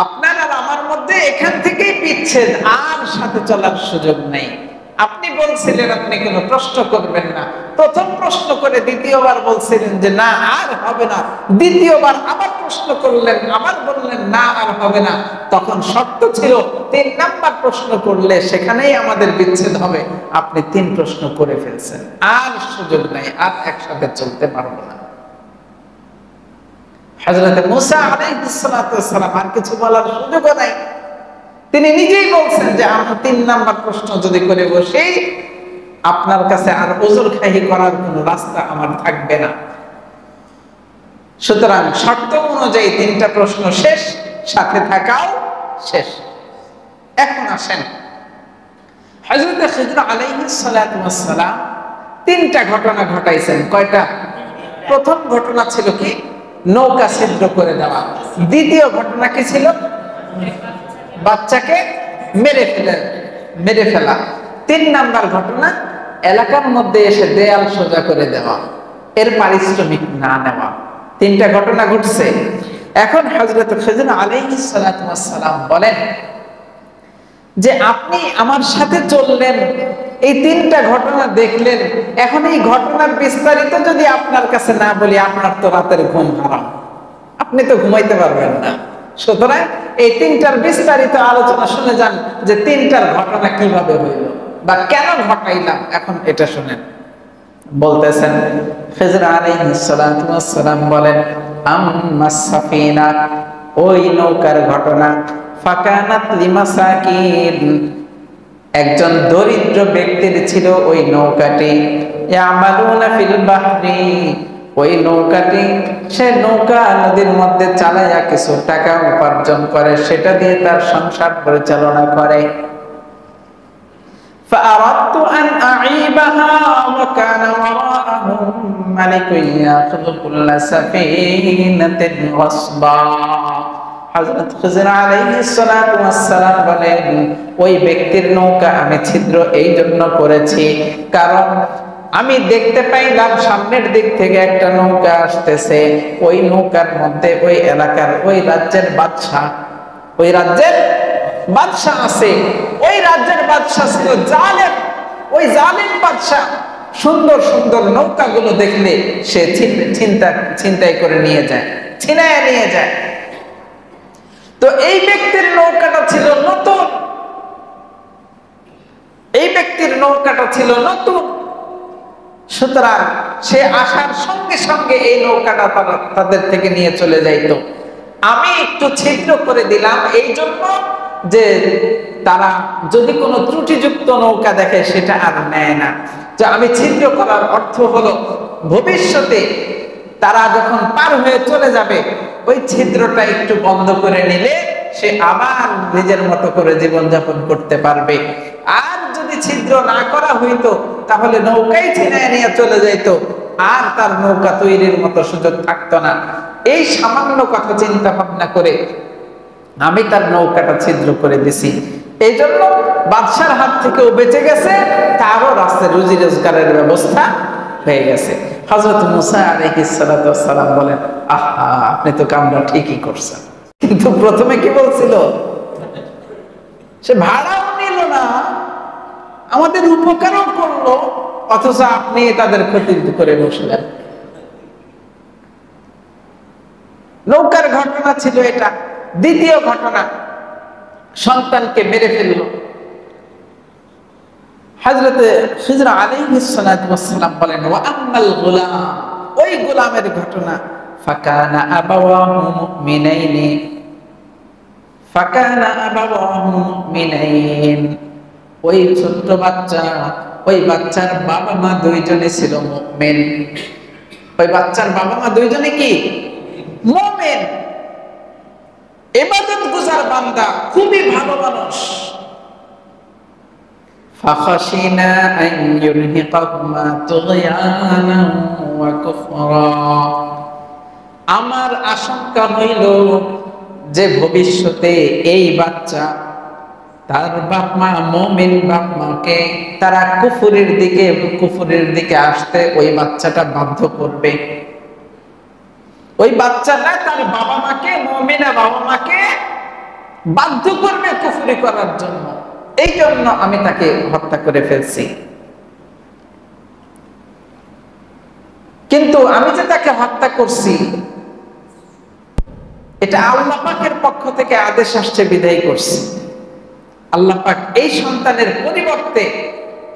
আপনার মধ্যে এখান থেকেই বিচ্ছেদ, আর সাথে চলার সুযোগ নেই। আপনি বলছিলেন আপনি কোনো প্রশ্ন করবেন না, প্রথম প্রশ্ন করে দ্বিতীয়বার বলছিলেন যে না আর হবে না, দ্বিতীয়বার আবার প্রশ্ন করলেন, আবার বললেন না আর হবে না। তখন শর্ত ছিল 3 নাম্বার প্রশ্ন করলে সেখানেই আমাদের বিচ্ছেদ হবে। আপনি 3 প্রশ্ন করে ফেলছেন, আর সুযোগ নাই, আর একসাথে চলতে পারবো না। হযরত মুসা আলাইহিস সালাতু ওয়াস সালাম আর কিছু বলার সুযোগও নাই। তিনি নিজেই বলছেন যে আমি 3 নাম্বার প্রশ্ন যদি করে বসি, আপনার কাছে আর ওযর খাহি করার কোনো রাস্তা আমার থাকবে না। সুতরাং শর্ত অনুযায়ী 3টা প্রশ্ন শেষ, সাথে থাকাও শেষ। এখন আসেন, হযরত খিদর আলাইহিস সালাতু ওয়াস সালাম 3টা ঘটনা ঘটাইছেন। কয়টা? প্রথম ঘটনা ছিল কি? নৌকা ছিদ্র করে দেওয়া। দ্বিতীয় ঘটনা কি ছিল? বাচ্চাকে মেরে ফেলা। 3 নাম্বার ঘটনা এলাকার মধ্যে এসে দেয়াল সোজা করে দেওয়া, এর পারিশ্রমিক না নেওয়া। 3টা ঘটনা ঘটছে। এখন হযরত খিদর আলাইহিস সালাতু ওয়াস সালাম বলেন যে আপনি আমার সাথে চললেন, এই 3টা ঘটনা দেখলেন, এখন এই ঘটনার বিস্তারিত যদি আপনার কাছে না বলি, আপনার তো রাতের ঘুম হারাম, আপনি তো ঘুমাইতে পারবেন না। সুতরাং এই 3টার বিস্তারিত আলোচনা শুনে যান যে 3টার ঘটনা কিভাবে হইল বা কেন ঘটাইলাম, এখন এটা শুনেন। বলতেছেন খিদর আলাইহিস সালাতু ওয়াস সালাম বলেন, আম্মাস সাফিনা, ওই নৌকার ঘটনা, ফাকানাত লিমাসাকিন, একজন দরিদ্র ব্যক্তির ছিল ওই নৌকাটি, ইয়ামালুনা ফিল বাহরি, ওই নৌকাটি সে নৌকা নদীর মধ্যে চালাইয়া কিছু টাকা উপার্জন করে, সেটা দিয়ে তার সংসার পরিচালনা করে। فأردت أن أعيبها وكان وراءهم ملك يأخذ كل سفينة غصبا। হযরত খিদর আলাইহিস সালাতু ওয়াস সালাম বলেন, ওই ব্যক্তির নৌকা আমি ছিদ্র এই জন্য করেছি কারণ আমি দেখতে পাইলাম সামনের দিক থেকে একটা নৌকা আসতেছে, ওই নৌকার মধ্যে ওই এলাকার ওই রাজ্যের বাদশা, ওই রাজ্যের বাদশা আছে, ওই রাজ্যের বাদশা ছিল জালেম। ওই জালেম বাদশা সুন্দর সুন্দর নৌকাগুলো দেখলে সে ছিনতাই করে নিয়ে যায়, ছিনায় নিয়ে যায়। তো এই ব্যক্তির নৌকাটা ছিল নতুন, এই ব্যক্তির নৌকাটা ছিল নতুন। সুতরাং সে আসার সঙ্গে সঙ্গে এই নৌকাটা তাদের থেকে নিয়ে চলে যাইতো। আমি একটু ছিদ্র করে দিলাম এই জন্য যে তারা যদি কোনো ত্রুটিযুক্ত নৌকা দেখে সেটা আর নেয় না। যে আমি ছিদ্র করার অর্থ হলো ভবিষ্যতে তারা যখন পার হয়ে চলে যাবে, ওই ছিদ্রটা একটু বন্ধ করে নিলে সে আবার নিজের মতো করে জীবনযাপন করতে পারবে। আর যদি ছিদ্র না করা হইতো তাহলে নৌকাই ছিনায় নিয়ে চলে যাইতো, আর তার নৌকা তৈরির মতো সুযোগ থাকতো না। এই সামান্য কথা চিন্তা ভাবনা করে আমি তার নৌকাটা ছিদ্র করে দিছি, এই জন্য বাদশার হাত থেকেও বেঁচে গেছে, তারও রাস্তায় রুজি রোজগারের ব্যবস্থা হয়ে গেছে। হযরত মুসা আলাইহিস সালাতু ওয়াস সালাম বলেন, আহা, আপনি তো কামটা ঠিকই করছেন, কিন্তু প্রথমে কি বলছিল? সে ভাড়াও নিল না, আমাদের উপকারও করলো, অথচ আপনি তাদের ক্ষতি করে বসলেন। নৌকার ঘটনা ছিল এটা। দ্বিতীয় ঘটনা, সন্তানকে মেরে ফেলল। হযরত খিদর আলাইহিস সালাতু ওয়াস সালাম বলেন, ওয়া আম্মাল গুলাম, ওই গোলামের ঘটনা, ফাকানা আবাওয়াহু মুমিনাইনি, ফাকানা আবাওয়াহু মুমিনাইন, ওই ছোট্ট বাচ্চা, ওই বাচ্চার বাবা মা দুইজনে ছিল মুমিন। ওই বাচ্চার বাবা মা দুইজনে কি? মুমিন, ইবাদত গুজার বান্দা, খুবই ভালো মানুষ। ফাখাশিনা আন ইউরহিকাহুমা তুগয়ানা ওয়া কুফরা, আমার আশঙ্কা হইল যে ভবিষ্যতে এই বাচ্চা তার বাপ মা, মুমিন বাপ মাকে তারা কুফরের দিকে আসতে ওই বাচ্চাটা বাধ্য করবে। ওই বাচ্চাটা তার বাবা মাকে, মুমিনা বাবা মাকে বাধ্য করবে কুফরি করার জন্য, এই জন্য আমি তাকে হত্যা করে ফেলছি। কিন্তু আমি যে তাকে হত্যা করছি এটা আল্লাহ পাকের পক্ষ থেকে আদেশ আসছে বিদায় করছি। আল্লাহ পাক এই সন্তানের পরিবর্তে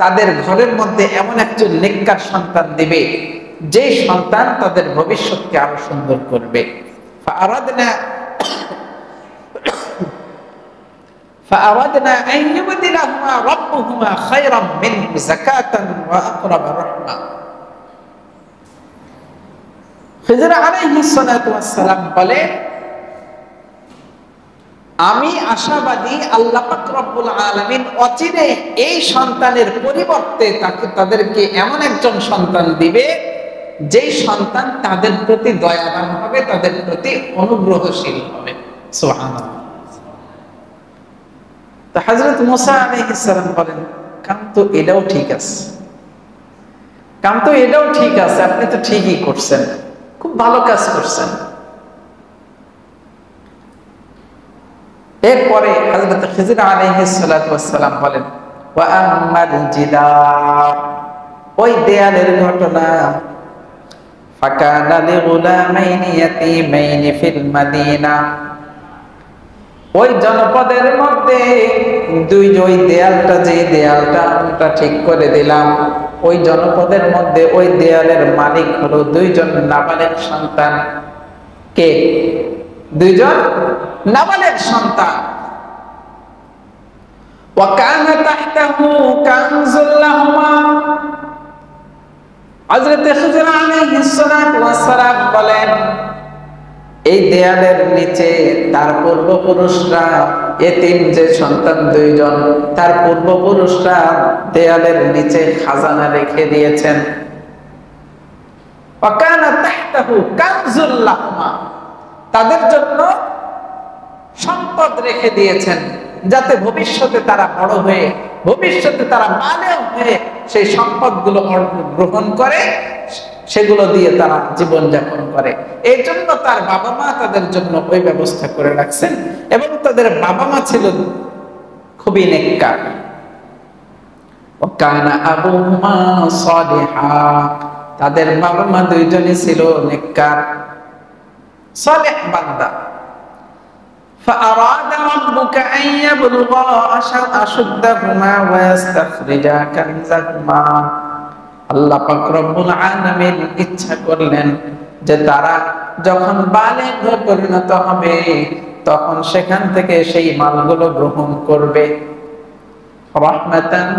তাদের ঘরের মধ্যে এমন একজন নেককার সন্তান দিবে যে সন্তান তাদের ভবিষ্যৎকে আরো সুন্দর করবে। فأردنا أن يبدلهما ربهما خيرا منه زكاة وأقرب رحمة। খিজর আলাইহিস সালাতু ওয়াস সালাম বলে, আমি আশাবাদী আল্লাহ পাক রব্বুল আলামিন অচিরে এই সন্তানের পরিবর্তে তাদেরকে এমন একজন সন্তান দিবে যেই সন্তান তাদের প্রতি দয়াবান হবে, তাদের প্রতি অনুগ্রহশীল হবে। সুবহানাল্লাহ। তো হযরত মুসা আলাইহিস সালাম বলেন, কাম তো এটাও ঠিক আছে, আপনি তো ঠিকই করছেন, খুব ভালো কাজ করছেন। এরপরে হযরত খিজর আলাইহিস সালাতু ওয়াস সালাম বলেন, ওয়া আম্মাল জিদার, ওই দেয়ালের ঘটনা, ফাকানা লিগুলামাইনি ইয়াতীমাইনি ফিল মাদিনা, ওই জনপদের মধ্যে ওই দেয়ালটা, যে দেয়ালটা আমরা ঠিক করে দিলাম, ওই জনপদের মধ্যে ওই দেয়ালের মালিক হলো দুইজন নাবালেগ সন্তান। কে? দুইজন নাবালেগ সন্তান। ওয়া কানা তাহতাহু কানজুল লাহুমা, হযরত খিজর আলাইহিস সালাতু ওয়াস সালাম বলেন, এই দেয়ালের নিচে তার পূর্বপুরুষরা, এতিম যে সন্তান দুইজন, তার পূর্বপুরুষরা দেয়ালের নিচে খাজানা রেখে দিয়েছেন। ওয়া কানা তাহতাহু কানজুল লাহুমা, তাদের জন্য সম্পদ রেখে দিয়েছেন, যাতে ভবিষ্যতে তারা বড় হয়ে, ভবিষ্যতে তারা বালেগ হয়ে সেই সম্পদগুলো গ্রহণ করে, সেগুলো দিয়ে তারা জীবন যাপন করে। এই জন্য তার বাবা মা তাদের জন্য ওই ব্যবস্থা করে রাখছেন, এবং তাদের বাবা মা ছিল খুবই নেককার। ওয়া কানা আবুহুমা সালিহা, তাদের বাবা মা দুইজনই ছিল নেককার, সালেহ বান্দা। فأراد ربك أن يبلغا أشدهما ويستخرجا كنزهما, আল্লাহ পাক রব্বুল আলামিন ইচ্ছা করলেন যে তারা যখন বালেগ পরিণত হবে তখন সেখান থেকে সেই মালগুলো গ্রহণ করবে। রাহমাতান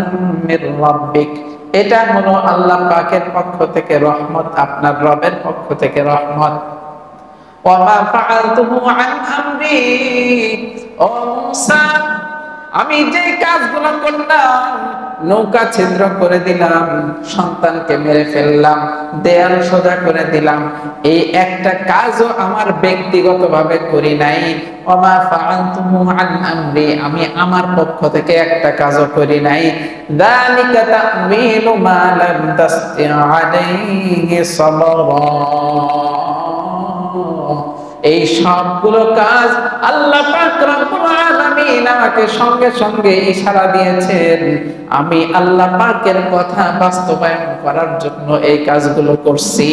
মির রাব্বিক, এটা হলো আল্লাহ পাকের পক্ষ থেকে রহমত, আপনার রবের পক্ষ থেকে রহমত। ওয়া মা ফাআলতুহু আন আমরি, ও মুসা, আমি যে কাজগুলো করলাম, নৌকা ছিদ্র করে দিলাম, সন্তানকে মেরে ফেললাম, দেয়াল সোজা করে দিলাম, এই একটা কাজও আমার ব্যক্তিগতভাবে করি নাই। ওয়া মা ফাআলতুহু আন আমরি, আমি আমার পক্ষ থেকে একটা কাজও করি নাই। যালিকা তা'ওয়িলু মা লাম তাসতি' আলাইহি সাবরা, এই সবগুলো কাজ আল্লাহ পাক রব্বুল আলামিন আমাকে সঙ্গে সঙ্গে ইশারা দিয়েছেন, আমি আল্লাহ পাকের কথা বাস্তবায়ন করার জন্য এই কাজগুলো করছি।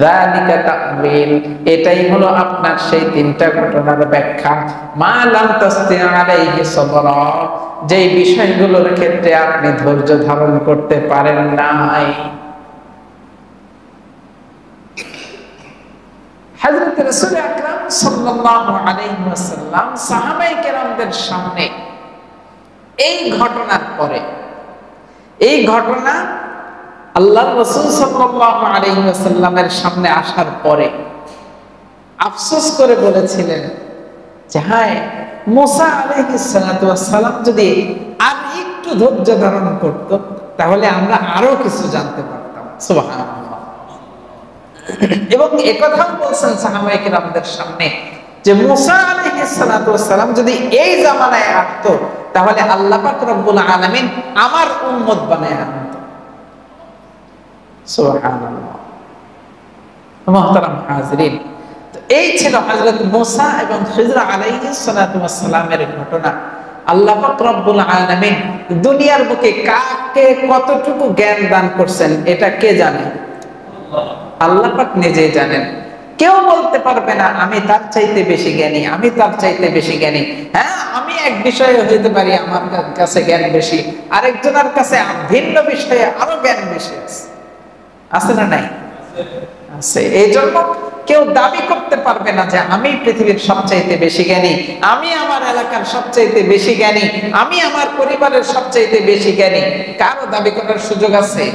যালিকা তা'ওয়িল, এটাই হলো আপনার সেই তিনটা ঘটনার ব্যাখ্যা। মা লাম তাসতি' আলাইহি সাবরা, যেই বিষয়গুলোর ক্ষেত্রে আপনি ধৈর্য ধারণ করতে পারেন নাই। হযরত রাসূল আকরাম সাল্লাল্লাহু আলাইহি ওয়াসাল্লাম সাহাবায়ে কেরামদের সামনে এই ঘটনার পরে, এই ঘটনা আল্লাহর রাসূল সাল্লাল্লাহু আলাইহি ওয়াসাল্লামের সামনে আসার পরে আফসোস করে বলেছিলেন যে হায়, মুসা আলাইহিস সালাতু ওয়াস সালাম যদি আর একটু ধৈর্য ধারণ করত তাহলে আমরা আরো কিছু জানতে পারতাম। সুবহানাল্লাহ। এবং একথাও বলছেন সাহাবায়ে কেরামদের সামনে যে মুসা আলাইহিস সালাতু ওয়াস সালাম যদি এই জামানায় আসতো তাহলে আল্লাহ পাক রব্বুল আলামিন আমার উম্মত বানায় আনতো। সুবহানাল্লাহ। মুহতারাম হাজিরিন, এই ছিল হযরত মূসা এবং খিজর আলাইহিস সালাতু ওয়াস সালামের ঘটনা। আল্লাহ পাক রব্বুল আলামিন দুনিয়ার বুকে কাকে কতটুকু জ্ঞান দান করছেন এটা কে জানে? আল্লাহ পাক নিজেই জানেন। কেউ বলতে পারবে না আমি তার চাইতে বেশি জ্ঞানী, আমি তার চাইতে বেশি জ্ঞানী। হ্যাঁ, আমি এক বিষয়ে হইতে পারি আমার কাছে জ্ঞান বেশি, আরেকজনের কাছে ভিন্ন বিষয়ে আরো জ্ঞান বেশি আছে। আছে না নাই? আছে। এই জন্য কেউ দাবি করতে পারবে না যে আমি পৃথিবীর সবচাইতে বেশি জ্ঞানী, আমি আমার এলাকার সবচাইতে বেশি জ্ঞানী, আমি আমার পরিবারের সবচাইতে বেশি জ্ঞানী। কারো দাবি করার সুযোগ আছে?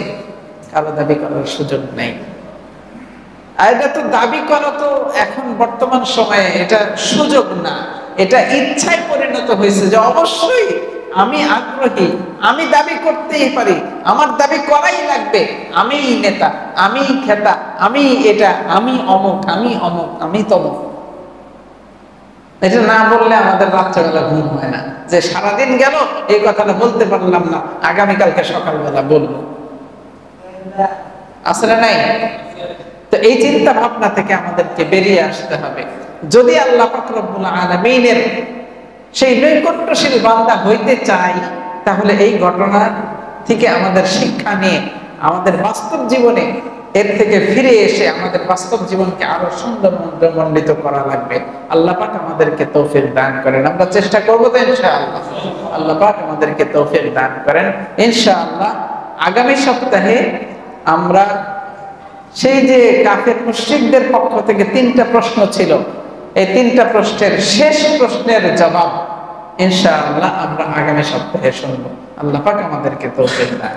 কারো দাবি করার সুযোগ নেই। আর এটা তো দাবি করা তো এখন বর্তমান সময়ে এটা সুযোগ না, এটা ইচ্ছায় পরিণত হয়েছে যে অবশ্যই আমি আগ্রহী, আমি দাবি করতেই পারি, আমার দাবি করাই লাগবে, আমি নেতা, আমি খেতা, আমি এটা, আমি অমুক, আমি অমুক, আমি তমুক। এটা না বললে আমাদের রাত্রেবেলা ঘুম হয় না, যে সারাদিন গেল এই কথাটা বলতে পারলাম না, আগামীকালকে সকালবেলা বলবো। আসলে নাই? তো এই চিন্তা ভাবনা থেকে আমাদেরকে বেরিয়ে আসতে হবে। যদি আল্লাহ পাক রব্বুল আলামিনের সেই নৈকট্যশীল বান্দা হইতে চাই, তাহলে এই ঘটনা থেকে আমাদের শিক্ষা নিয়ে আমাদের বাস্তব জীবনে এর থেকে ফিরে এসে আমাদের বাস্তব জীবনকে আরো সুন্দর মণ্ডিত করা লাগবে। আল্লাহ পাক আমাদেরকে তৌফিক দান করেন। আমরা চেষ্টা করবো তো ইনশাআল্লাহ। আল্লাহ পাক আমাদেরকে তৌফিক দান করেন ইনশাআল্লাহ। আগামী সপ্তাহে আমরা সেই যে কাফের মুশরিকদের পক্ষ থেকে 3টা প্রশ্ন ছিল, এই 3টা প্রশ্নের শেষ প্রশ্নের জবাব ইনশাআল্লাহ আমরা আগামী সপ্তাহে শুনবো। আল্লাহ পাক আমাদেরকে তৌফিক দান